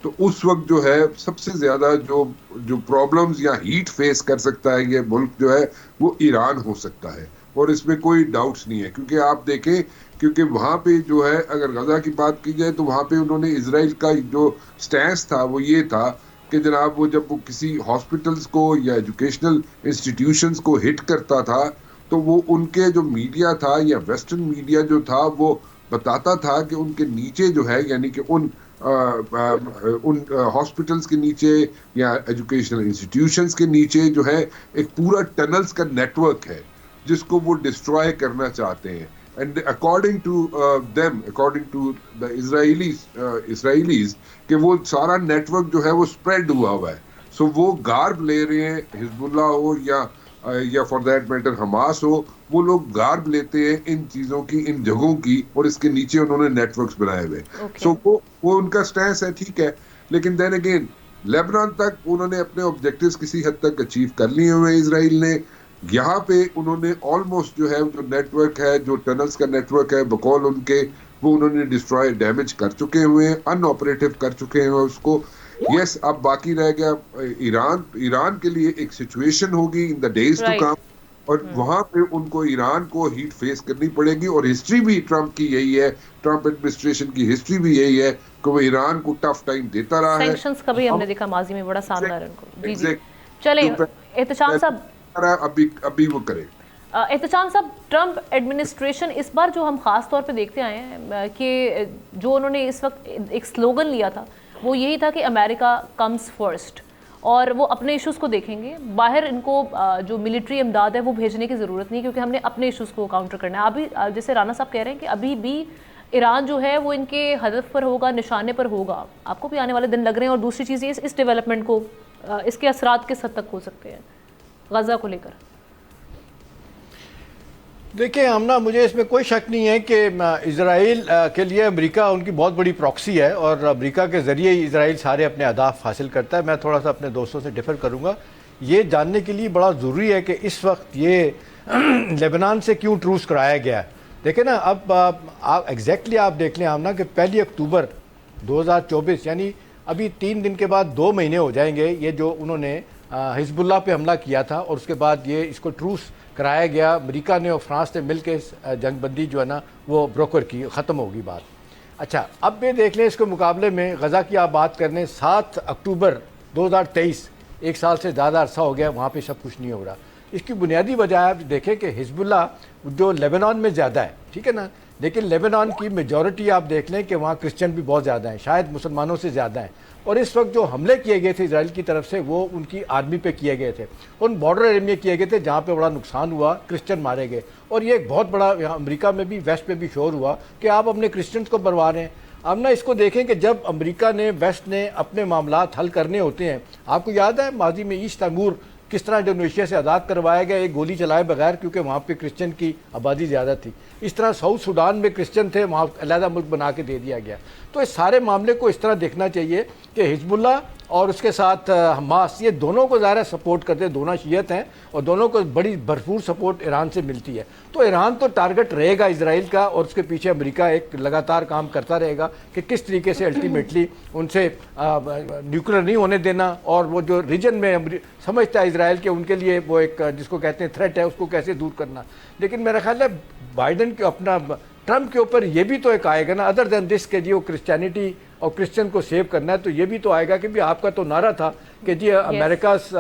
تو اس وقت جو ہے سب سے زیادہ جو پرابلمز یا ہیٹ فیس کر سکتا ہے یہ ملک جو ہے وہ ایران ہو سکتا ہے, اور اس میں کوئی ڈاؤٹس نہیں ہے. کیونکہ آپ دیکھیں, کیونکہ وہاں پہ جو ہے اگر غزہ کی بات کی جائے تو وہاں پہ انہوں نے اسرائیل کا جو سٹینس تھا وہ یہ تھا کہ جناب وہ جب وہ کسی ہاسپٹلز کو یا ایجوکیشنل انسٹیٹیوشنز کو ہٹ کرتا تھا تو وہ ان کے جو میڈیا تھا یا ویسٹرن میڈیا جو تھا وہ بتاتا تھا کہ ان کے نیچے جو ہے, یعنی کہ ان ہاسپٹلز کے نیچے یا ایجوکیشنل انسٹیٹیوشنز کے نیچے جو ہے ایک پورا ٹنلز کا نیٹ ورک ہے جس کو وہ ڈسٹرائے کرنا چاہتے ہیں. And according to them, according to the Israelis کہ وہ سارا نیٹ ورک جو ہے وہ اسپریڈ ہوا ہے. سو وہ گارب لے رہے ہیں, حزب اللہ ہو یا فار دیٹ میٹر حماس ہو, وہ لوگ گارب لیتے ہیں ان چیزوں کی, ان جگہوں کی, اور اس کے نیچے انہوں نے نیٹ ورکس بنائے ہوئے. سو وہ ان کا سٹینس ہے, ٹھیک ہے. لیکن دین اگین لیبنان تک انہوں نے اپنے آبجیکٹیوز کسی حد تک اچیو کر لیے ہوئے اسرائیل نے. یہاں پہ انہوں نے آلموسٹ جو ہے جو نیٹ ورک ہے, جو ٹنلز کا نیٹ ورک ہے بقول ان کے, وہ انہوں نے ڈسٹرائے, ڈیمیج کر چکے ہوئے ہیں, ان آپریٹو کر چکے ہیں اس کو. یس, اب باقی رہ گیا ایران کے لیے ایک سچویشن ہوگی ان دا ڈیز ٹو کم, اور وہاں پہ ان کو ایران کو ہیٹ فیس کرنی پڑے گی. اور ہسٹری بھی ٹرمپ کی یہی ہے, ٹرمپ ایڈمنسٹریشن کی ہسٹری بھی یہی ہے کہ وہ ایران کو ٹف ٹائم دیتا رہا ہے. سینکشنز کا بھی ہم نے دیکھا ماضی میں بڑا سامنا ہے ان کو. جی جی, چلیں احتشام صاحب, ابھی وہ کرے. احتشام صاحب, ٹرمپ ایڈمنسٹریشن اس بار جو ہم خاص طور پہ دیکھتے آئے ہیں کہ جو انہوں نے اس وقت ایک سلوگن لیا تھا وہ یہی تھا کہ امریکہ کمز فرسٹ, اور وہ اپنے ایشوز کو دیکھیں گے. باہر ان کو جو ملٹری امداد ہے وہ بھیجنے کی ضرورت نہیں, کیونکہ ہم نے اپنے ایشوز کو کاؤنٹر کرنا ہے. ابھی جیسے رانا صاحب کہہ رہے ہیں کہ ابھی بھی ایران جو ہے وہ ان کے ہدف پر ہوگا, نشانے پر ہوگا. آپ کو بھی آنے والے دن لگ رہے ہیں. اور دوسری چیز یہ اس ڈیولپمنٹ کو, اس کے اثرات کس حد تک ہو سکتے ہیں غزہ کو لے کر؟ دیکھیں آمنہ, مجھے اس میں کوئی شک نہیں ہے کہ اسرائیل کے لیے امریکہ ان کی بہت بڑی پراکسی ہے, اور امریکہ کے ذریعے ہی اسرائیل سارے اپنے اہداف حاصل کرتا ہے. میں تھوڑا سا اپنے دوستوں سے ڈفر کروں گا. یہ جاننے کے لیے بڑا ضروری ہے کہ اس وقت یہ لیبنان سے کیوں ٹروس کرایا گیا ہے. دیکھیں نا, اب آپ ایگزیکٹلی آپ دیکھ لیں آمنہ کہ 1 اکتوبر 2024 یعنی ابھی 3 دن کے بعد 2 مہینے ہو جائیں گے یہ جو انہوں نے حزب اللہ پہ حملہ کیا تھا, اور اس کے بعد یہ اس کو ٹروس کرایا گیا. امریکہ نے اور فرانس نے مل کے جنگ بندی جو ہے نا وہ بروکر کی, ختم ہوگی بات. اچھا, اب یہ دیکھ لیں اس کے مقابلے میں غزہ کی آپ بات کرنے 7 اکتوبر 2023, 1 سال سے زیادہ عرصہ ہو گیا, وہاں پہ سب کچھ نہیں ہو رہا. اس کی بنیادی وجہ آپ دیکھیں کہ حزب اللہ جو لیبنان میں زیادہ ہے, ٹھیک ہے نا, لیکن لیبنان کی میجورٹی آپ دیکھ لیں کہ وہاں کرسچن بھی بہت زیادہ ہیں، شاید مسلمانوں سے زیادہ ہیں، اور اس وقت جو حملے کیے گئے تھے اسرائیل کی طرف سے وہ ان کی آرمی پہ کیے گئے تھے، ان بارڈر ایریا میں کیے گئے تھے جہاں پہ بڑا نقصان ہوا، کرسچن مارے گئے، اور یہ ایک بہت بڑا امریکہ میں بھی ویسٹ میں بھی شور ہوا کہ آپ اپنے کرسچنز کو مروا رہے ہیں۔ اب نا اس کو دیکھیں کہ جب امریکہ نے ویسٹ نے اپنے معاملات حل کرنے ہوتے ہیں، آپ کو یاد ہے ماضی میں ایسٹ تیمور کس طرح انڈونیشیا سے آزاد کروایا گیا ایک گولی چلائے بغیر، کیونکہ وہاں پہ کرسچن کی آبادی زیادہ تھی۔ اس طرح ساؤتھ سوڈان میں کرسچن تھے، وہاں علیحدہ ملک بنا کے دے دیا گیا۔ تو اس سارے معاملے کو اس طرح دیکھنا چاہیے کہ حزب اللہ اور اس کے ساتھ حماس، یہ دونوں کو ظاہر سپورٹ کرتے ہیں، دونوں شیعت ہیں اور دونوں کو بڑی بھرپور سپورٹ ایران سے ملتی ہے۔ تو ایران تو ٹارگٹ رہے گا اسرائیل کا، اور اس کے پیچھے امریکہ ایک لگاتار کام کرتا رہے گا کہ کس طریقے سے الٹیمیٹلی ان سے نیوکلیر نہیں ہونے دینا، اور وہ جو ریجن میں سمجھتا ہے اسرائیل کہ ان کے لیے وہ ایک جس کو کہتے ہیں تھریٹ ہے، اس کو کیسے دور کرنا۔ لیکن میرا خیال ہے بائیڈن کے اپنا ٹرمپ کے اوپر یہ بھی تو ایک آئے گا نا، ادر دین دس کہ جی وہ کرسچینٹی اور کرسچن کو سیو کرنا ہے، تو یہ بھی تو آئے گا کہ بھی آپ کا تو نعرہ تھا کہ جی امریکاز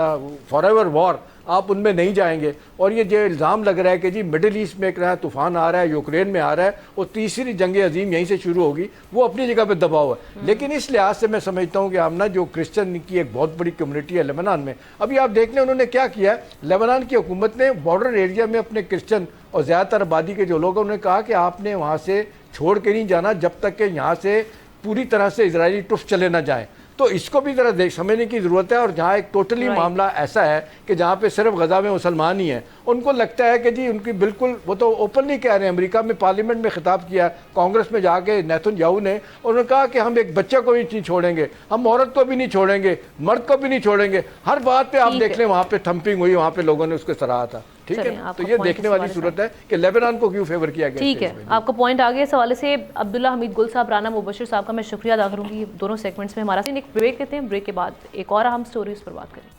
فار ایور وار، آپ ان میں نہیں جائیں گے۔ اور یہ جو الزام لگ رہا ہے کہ جی مڈل ایسٹ میں ایک نیا طوفان آ رہا ہے، یوکرین میں آ رہا ہے، اور تیسری جنگ عظیم یہیں سے شروع ہوگی، وہ اپنی جگہ پہ دباؤ ہے۔ لیکن اس لحاظ سے میں سمجھتا ہوں کہ آمنہ جو کرسچن کی ایک بہت بڑی کمیونٹی ہے لیبنان میں، ابھی آپ دیکھ لیں انہوں نے کیا کیا ہے، لیبنان کی حکومت نے بارڈر ایریا میں اپنے کرسچن اور زیادہ تر آبادی کے جو لوگ ہیں انہوں نے کہا کہ آپ نے وہاں سے چھوڑ کے نہیں جانا جب تک کہ یہاں سے پوری طرح سے اسرائیلی ٹرپس چلے نہ جائیں۔ تو اس کو بھی ذرا سمجھنے کی ضرورت ہے، اور جہاں ایک ٹوٹلی معاملہ ایسا ہے کہ جہاں پہ صرف غزہ میں مسلمان ہی ہیں، ان کو لگتا ہے کہ جی ان کی بالکل، وہ تو اوپنلی کہہ رہے ہیں، امریکہ میں پارلیمنٹ میں خطاب کیا، کانگریس میں جا کے نیتن یاہو نے، انہوں نے کہا کہ ہم ایک بچہ کو بھی نہیں چھوڑیں گے، ہم عورت کو بھی نہیں چھوڑیں گے، مرد کو بھی نہیں چھوڑیں گے۔ ہر بات پہ آپ دیکھ لیں وہاں پہ تھمپنگ ہوئی، وہاں پہ لوگوں نے اس کو سراہا تھا۔ ٹھیک ہے، تو یہ دیکھنے والی صورت ہے کہ لیبنان کو کیوں فیور کیا گیا۔ ٹھیک ہے، آپ کا پوائنٹ آگے اس حوالے سے عبداللہ حمید گل صاحب، رانا مبشر صاحب کا میں شکریہ ادا کروں گی دونوں سیگمنٹس میں ہمارا۔ ایک بریک لیتے ہیں، بریک کے بعد ایک اور اہم سٹوری اس پر بات کریں۔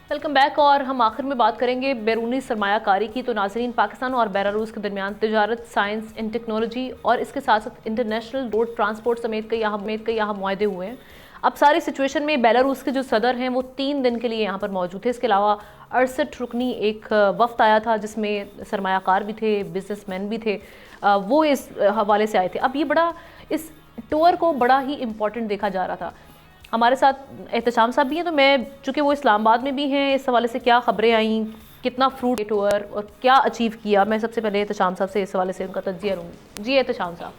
ویلکم بیک، اور ہم آخر میں بات کریں گے بیرونی سرمایہ کاری کی۔ تو ناظرین، پاکستان اور بیلاروس کے درمیان تجارت، سائنس اینڈ ٹیکنالوجی اور اس کے ساتھ ساتھ انٹرنیشنل روڈ ٹرانسپورٹ سمیت کئی اہم معاہدے ہوئے ہیں۔ اب ساری سچویشن میں بیلاروس کے جو صدر ہیں وہ 3 دن کے لیے یہاں پر موجود تھے۔ اس کے علاوہ 68 رکنی ایک وفد آیا تھا جس میں سرمایہ کار بھی تھے، بزنس مین بھی تھے، وہ اس حوالے سے آئے تھے۔ اب یہ بڑا، اس ٹور کو بڑا ہی امپورٹنٹ دیکھا جا رہا تھا۔ ہمارے ساتھ احتشام صاحب بھی ہیں، تو میں چونکہ وہ اسلام آباد میں بھی ہیں، اس حوالے سے کیا خبریں آئیں، کتنا فروٹ ٹور اور کیا اچیو کیا، میں سب سے پہلے احتشام صاحب سے اس حوالے سے ان کا تجزیہ لوں گی۔ جی احتشام صاحب۔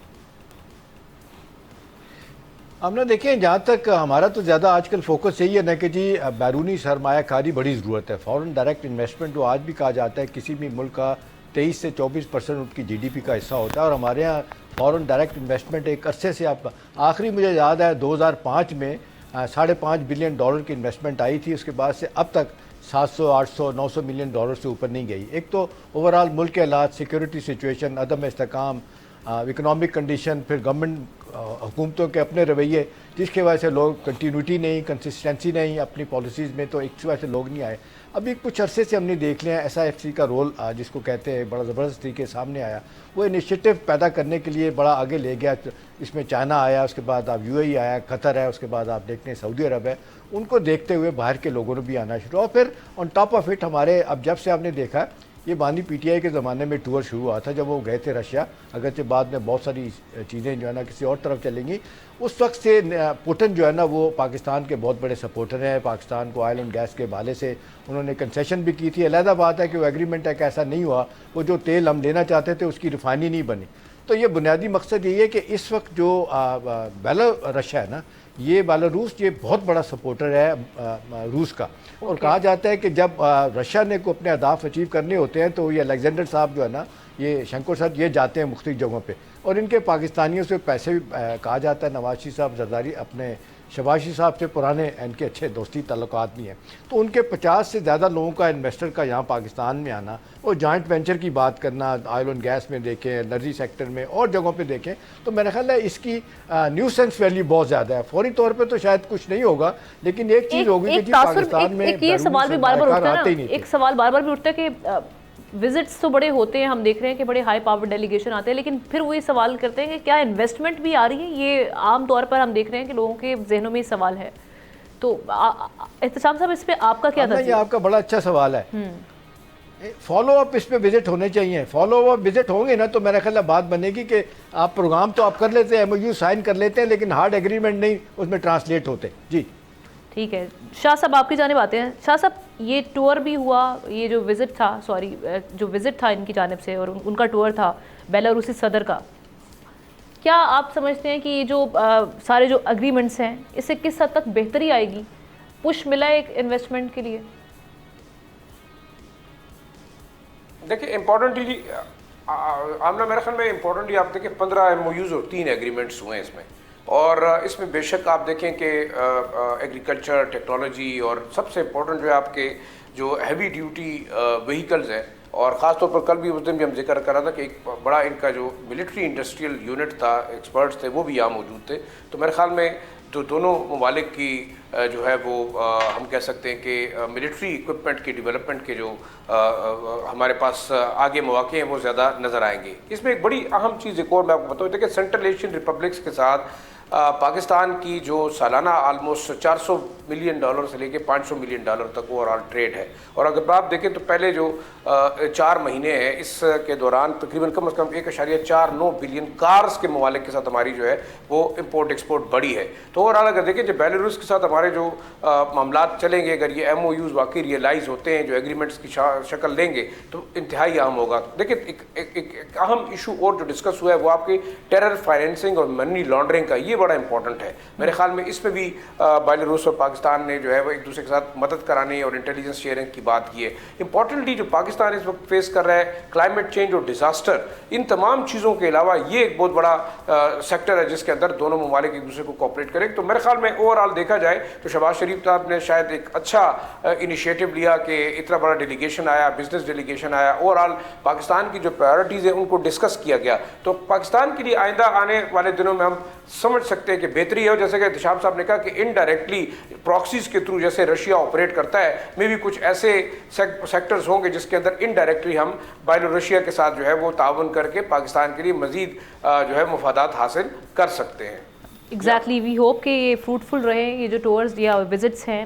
ہم نے دیکھیں، جہاں تک ہمارا تو زیادہ آج کل فوکس یہی ہے نا کہ جی بیرونی سرمایہ کاری بڑی ضرورت ہے، فورن ڈائریکٹ انویسٹمنٹ جو آج بھی کہا جاتا ہے کسی بھی ملک کا 23 سے 24% ان کی جی ڈی پی کا حصہ ہوتا ہے، اور ہمارے یہاں فورن ڈائریکٹ انویسٹمنٹ ایک عرصے سے، آپ آخری مجھے یاد ہے 2005 میں $5.5 بلین کی انویسٹمنٹ آئی تھی، اس کے بعد سے اب تک 700 800 900 ملین ڈالر سے اوپر نہیں گئی۔ ایک تو اوورآل ملک کے حالات، سیکیورٹی سچویشن، عدم استحکام، اکنامک کنڈیشن، پھر گورنمنٹ حکومتوں کے اپنے رویے، جس کی وجہ سے لوگ کنٹینیوٹی نہیں، کنسسٹنسی نہیں اپنی پالیسیز میں، تو اس وجہ سے لوگ نہیں آئے۔ ابھی کچھ عرصے سے ہم نے دیکھ لیا ایس آئی ایف سی کا رول جس کو کہتے ہیں بڑا زبردست طریقے سامنے آیا، وہ انیشیٹو پیدا کرنے کے لیے بڑا آگے لے گیا۔ اس میں چائنا آیا، اس کے بعد آپ یو اے ای آیا، قطر ہے، اس کے بعد آپ دیکھتے ہیں سعودی عرب ہے۔ ان کو دیکھتے ہوئے باہر کے لوگوں نے بھی آنا شروع ہوا۔ پھر آن ٹاپ آف اٹ ہمارے، اب جب سے آپ نے دیکھا یہ بانی پی ٹی آئی کے زمانے میں ٹور شروع ہوا تھا جب وہ گئے تھے رشیا، اگرچہ بعد میں بہت ساری چیزیں جو ہے نا کسی اور طرف چلیں گی، اس وقت سے پوٹن جو ہے نا وہ پاکستان کے بہت بڑے سپورٹر ہیں۔ پاکستان کو آئل اینڈ گیس کے حوالے سے انہوں نے کنسیشن بھی کی تھی۔ علیحدہ بات ہے کہ وہ ایگریمنٹ ایک ایسا نہیں ہوا، وہ جو تیل ہم لینا چاہتے تھے اس کی ریفائنری نہیں بنی۔ تو یہ بنیادی مقصد یہی ہے کہ اس وقت جو رشیا ہے نا، یہ بیلاروس یہ بہت بڑا سپورٹر ہے روس کا، اور کہا جاتا ہے کہ جب رشیا نے کو اپنے اہداف اچیو کرنے ہوتے ہیں تو یہ الیگزینڈر صاحب جو ہے نا، یہ شنکر صاحب، یہ جاتے ہیں مختلف جگہوں پہ، اور ان کے پاکستانیوں سے پیسے بھی کہا جاتا ہے، نواز شریف صاحب زرداری اپنے شہباز شریف صاحب سے پرانے ان کے اچھے دوستی تعلقات بھی ہیں، تو ان کے 50 سے زیادہ لوگوں کا انویسٹر کا یہاں پاکستان میں آنا اور جوائنٹ وینچر کی بات کرنا، آئل اینڈ گیس میں دیکھیں، انرجی سیکٹر میں اور جگہوں پہ دیکھیں، تو میرا خیال ہے اس کی نیو سینس ویلیو بہت زیادہ ہے۔ فوری طور پہ تو شاید کچھ نہیں ہوگا، لیکن ایک چیز ہوگی کہ جی پاکستان میں یہ سوال بھی بار بار اٹھتا ہے نا، ایک سوال بار بار بھی اٹھتا ہے کہ وزٹس تو بڑے ہوتے ہیں، ہم دیکھ رہے ہیں کہ بڑے ہائی پاور ڈیلیگیشن آتے ہیں، لیکن پھر وہ یہ سوال کرتے ہیں کہ کیا انویسٹمنٹ بھی آ رہی ہے؟ یہ عام طور پر ہم دیکھ رہے ہیں کہ لوگوں کے ذہنوں میں یہ سوال ہے۔ تو احتشام صاحب اس پہ آپ کا کیا یہ آپ کا بڑا اچھا سوال ہے. فالو اپ اس پہ وزٹ ہونے چاہیے. فالو اپ وزٹ ہوں گے نا تو میرا خیال ہے بات بنے گی کہ آپ پروگرام تو آپ کر لیتے ہیں, ایم او یو سائن کر لیتے ہیں, لیکن ہارڈ ایگریمنٹ نہیں اس میں ٹرانسلیٹ ہوتے. جی ٹھیک ہے. شاہ صاحب آپ کی جانب آتے ہیں. شاہ صاحب یہ ٹور بھی ہوا, یہ جو وزٹ تھا, جو وزٹ تھا ان کی جانب سے اور ان کا ٹور تھا بیلاروسی صدر کا, کیا آپ سمجھتے ہیں کہ یہ جو سارے جو اگریمنٹس ہیں اس سے کس حد تک بہتری آئے گی, پش ملا ہے ایک انویسٹمنٹ کے لیے؟ دیکھیں امپورٹنٹلی آمنہ میرے خیال میں امپورٹنٹلی آپ دیکھیں 15 ایم او یوز اور 3 ایگریمنٹس ہوئے ہیں اس میں, اور اس میں بے شک آپ دیکھیں کہ ایگریکلچر, ٹیکنالوجی اور سب سے امپورٹنٹ جو ہے آپ کے جو ہیوی ڈیوٹی وہیکلز ہیں, اور خاص طور پر کل بھی اس دن بھی ہم ذکر کر رہا تھا کہ ایک بڑا ان کا جو ملٹری انڈسٹریل یونٹ تھا, ایکسپرٹس تھے, وہ بھی یہاں موجود تھے. تو میرے خیال میں جو دونوں ممالک کی جو ہے وہ ہم کہہ سکتے ہیں کہ ملٹری ایکوپمنٹ کی ڈیولپمنٹ کے جو ہمارے پاس آگے مواقع ہیں وہ زیادہ نظر آئیں گے. اس میں ایک بڑی اہم چیز ایک اور میں آپ کو بتاؤں, دیکھیں سینٹرل ایشین ریپبلکس کے ساتھ پاکستان کی جو سالانہ آلموسٹ $400 ملین سے لے کے $500 ملین تک اوور آل ٹریڈ ہے. اور اگر آپ دیکھیں تو پہلے جو 4 مہینے ہیں اس کے دوران تقریباً کم از کم 1.49 بلین کارز کے ممالک کے ساتھ ہماری جو ہے وہ امپورٹ ایکسپورٹ بڑی ہے. تو اوور آل اگر دیکھیں جو بیلاروس کے ساتھ ہمارے جو معاملات چلیں گے, اگر یہ ایم او یوز واقعی ریئلائز ہوتے ہیں, جو ایگریمنٹس کی شکل لیں گے, تو انتہائی اہم ہوگا. دیکھیں ایک اہم ایشو اور جو ڈسکس ہوا ہے وہ آپ کی ٹیرر فائنینسنگ اور منی لانڈرنگ کا, یہ بڑا امپورٹنٹ ہے. میرے خیال میں اس میں بھی بیلاروس اور پاکستان نے جو ہے وہ ایک دوسرے کے ساتھ مدد کرانے اور انٹیلیجنس شیئرنگ کی بات کی ہے. امپورٹنٹلی جو پاکستان اس وقت فیس کر رہا ہے کلائمیٹ چینج اور ڈیزاسٹر, ان تمام چیزوں کے علاوہ یہ ایک بہت بڑا سیکٹر ہے جس کے اندر دونوں ممالک ایک دوسرے کو کوآپریٹ کریں. تو میرے خیال میں اوور آل دیکھا جائے تو شہباز شریف صاحب نے شاید ایک اچھا انیشیٹو لیا کہ اتنا بڑا ڈیلیگیشن آیا, بزنس ڈیلیگیشن آیا, اوور آل پاکستان کی جو پرائرٹیز ہیں ان کو ڈسکس کیا گیا. تو پاکستان کے لیے آئندہ آنے والے دنوں میں ہم سمجھ سکتے ہیں کہ بہتری ہے. جیسے کہ احتشام صاحب نے کہا کہ انڈائریکٹلی پراکسیز کے تھرو جیسے رشیا آپریٹ کرتا ہے, میں بھی کچھ ایسے سیکٹرز ہوں گے جس کے اندر انڈائریکٹلی ہم بیلاروسیا کے ساتھ جو ہے وہ تعاون کر کے پاکستان کے لیے مزید جو ہے مفادات حاصل کر سکتے ہیں. ایگزیکٹلی وی ہوپ کہ یہ فروٹفل رہے یہ جو ٹورز یا وزٹس ہیں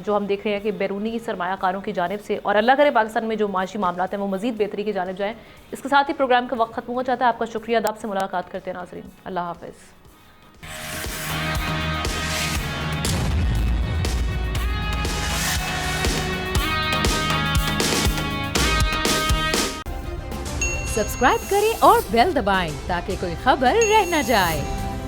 جو ہم دیکھ رہے ہیں کہ بیرونی سرمایہ کاروں کی جانب سے, اور اللہ کرے پاکستان میں جو معاشی معاملات ہیں وہ مزید بہتری کی جانب جائیں. اس کے ساتھ ہی پروگرام کا وقت ختم ہو جاتا ہے. آپ کا شکریہ, آپ سے ملاقات کرتے ہیں ناظرین. اللہ حافظ. سبسکرائب کریں اور بیل دبائیں تاکہ کوئی خبر رہ نہ جائے.